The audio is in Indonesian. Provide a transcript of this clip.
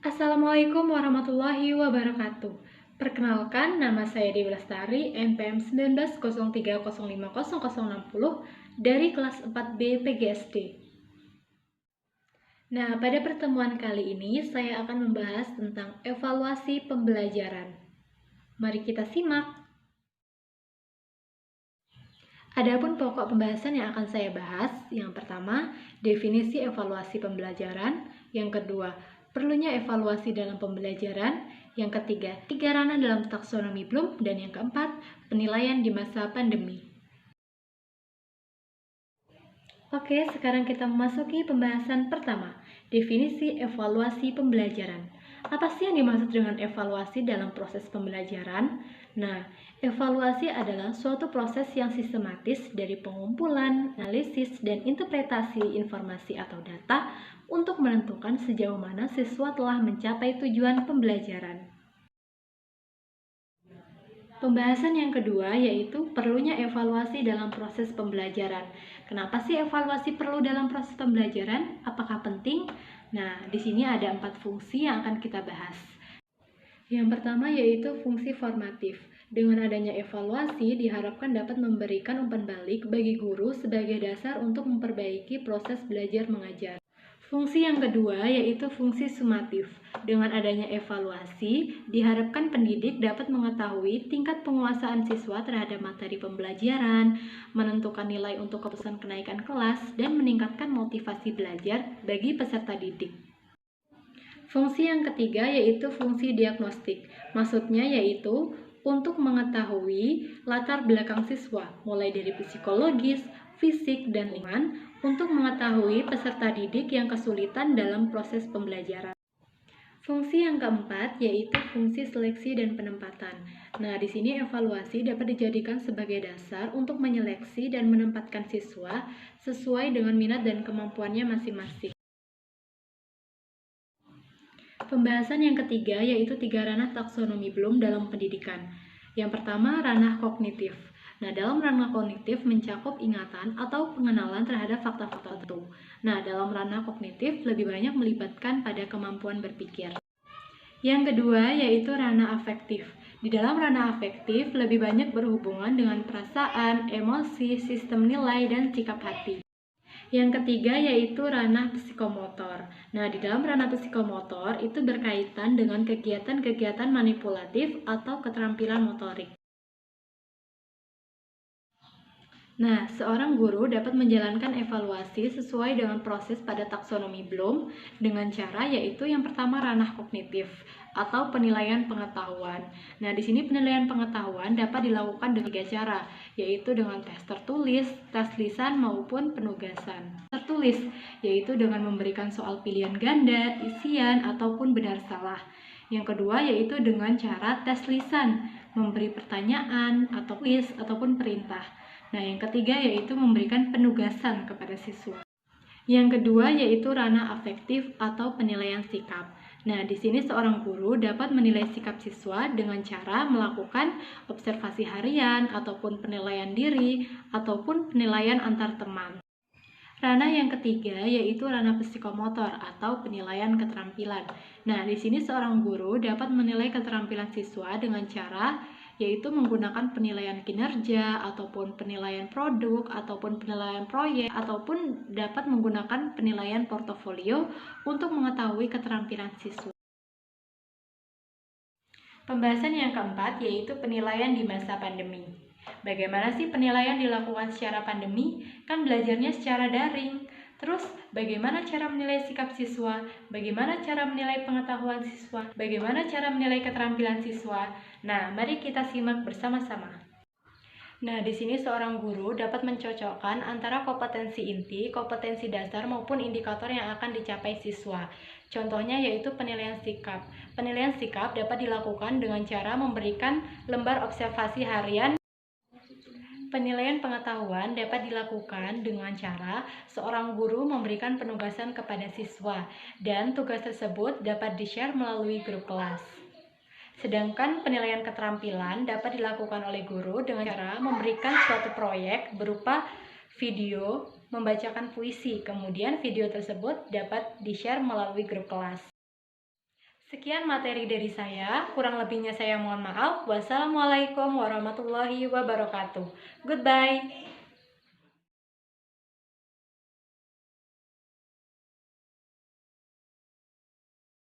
Assalamualaikum warahmatullahi wabarakatuh. Perkenalkan, nama saya Dewi Lestari, NPM 1903050060 dari kelas 4B PGSD. Nah, pada pertemuan kali ini saya akan membahas tentang evaluasi pembelajaran. Mari kita simak. Adapun pokok pembahasan yang akan saya bahas, yang pertama, definisi evaluasi pembelajaran, yang kedua, perlunya evaluasi dalam pembelajaran, yang ketiga, 3 ranah dalam taksonomi Bloom, dan yang keempat, penilaian di masa pandemi. Oke, sekarang kita memasuki pembahasan pertama, definisi evaluasi pembelajaran. Apa sih yang dimaksud dengan evaluasi dalam proses pembelajaran? Nah, evaluasi adalah suatu proses yang sistematis dari pengumpulan, analisis, dan interpretasi informasi atau data untuk menentukan sejauh mana siswa telah mencapai tujuan pembelajaran. Pembahasan yang kedua yaitu perlunya evaluasi dalam proses pembelajaran. Kenapa sih evaluasi perlu dalam proses pembelajaran? Apakah penting? Nah, di sini ada 4 fungsi yang akan kita bahas. Yang pertama yaitu fungsi formatif. Dengan adanya evaluasi diharapkan dapat memberikan umpan balik bagi guru sebagai dasar untuk memperbaiki proses belajar mengajar. Fungsi yang kedua yaitu fungsi sumatif. Dengan adanya evaluasi, diharapkan pendidik dapat mengetahui tingkat penguasaan siswa terhadap materi pembelajaran, menentukan nilai untuk keputusan kenaikan kelas, dan meningkatkan motivasi belajar bagi peserta didik. Fungsi yang ketiga yaitu fungsi diagnostik. Maksudnya yaitu untuk mengetahui latar belakang siswa, mulai dari psikologis, fisik, dan lingkungan, untuk mengetahui peserta didik yang kesulitan dalam proses pembelajaran. Fungsi yang keempat yaitu fungsi seleksi dan penempatan. Nah, di sini evaluasi dapat dijadikan sebagai dasar untuk menyeleksi dan menempatkan siswa sesuai dengan minat dan kemampuannya masing-masing. Pembahasan yang ketiga yaitu 3 ranah taksonomi Bloom dalam pendidikan. Yang pertama, ranah kognitif. Nah, dalam ranah kognitif mencakup ingatan atau pengenalan terhadap fakta-fakta tertentu. Nah, dalam ranah kognitif lebih banyak melibatkan pada kemampuan berpikir. Yang kedua yaitu ranah afektif. Di dalam ranah afektif lebih banyak berhubungan dengan perasaan, emosi, sistem nilai, dan sikap hati. Yang ketiga yaitu ranah psikomotor. Nah, di dalam ranah psikomotor itu berkaitan dengan kegiatan-kegiatan manipulatif atau keterampilan motorik. Nah, seorang guru dapat menjalankan evaluasi sesuai dengan proses pada taksonomi Bloom dengan cara yaitu yang pertama ranah kognitif atau penilaian pengetahuan. Nah, di sini penilaian pengetahuan dapat dilakukan dengan 3 cara, yaitu dengan tes tertulis, tes lisan maupun penugasan. Tertulis yaitu dengan memberikan soal pilihan ganda, isian ataupun benar salah. Yang kedua yaitu dengan cara tes lisan, memberi pertanyaan atau kuis ataupun perintah. Nah, yang ketiga yaitu memberikan penugasan kepada siswa. Yang kedua yaitu ranah afektif atau penilaian sikap. Nah, di sini seorang guru dapat menilai sikap siswa dengan cara melakukan observasi harian ataupun penilaian diri ataupun penilaian antar teman. Ranah yang ketiga yaitu ranah psikomotor atau penilaian keterampilan. Nah, di sini seorang guru dapat menilai keterampilan siswa dengan cara yaitu menggunakan penilaian kinerja ataupun penilaian produk ataupun penilaian proyek ataupun dapat menggunakan penilaian portofolio untuk mengetahui keterampilan siswa. Pembahasan yang keempat yaitu penilaian di masa pandemi. Bagaimana sih penilaian dilakukan secara pandemi? Kan belajarnya secara daring. Terus, bagaimana cara menilai sikap siswa? Bagaimana cara menilai pengetahuan siswa? Bagaimana cara menilai keterampilan siswa? Nah, mari kita simak bersama-sama. Nah, di sini seorang guru dapat mencocokkan antara kompetensi inti, kompetensi dasar, maupun indikator yang akan dicapai siswa. Contohnya yaitu penilaian sikap. Penilaian sikap dapat dilakukan dengan cara memberikan lembar observasi harian. Penilaian pengetahuan dapat dilakukan dengan cara seorang guru memberikan penugasan kepada siswa dan tugas tersebut dapat di-share melalui grup kelas. Sedangkan penilaian keterampilan dapat dilakukan oleh guru dengan cara memberikan suatu proyek berupa video, membacakan puisi, kemudian video tersebut dapat di-share melalui grup kelas. Sekian materi dari saya, kurang lebihnya saya mohon maaf. Wassalamualaikum warahmatullahi wabarakatuh. Goodbye.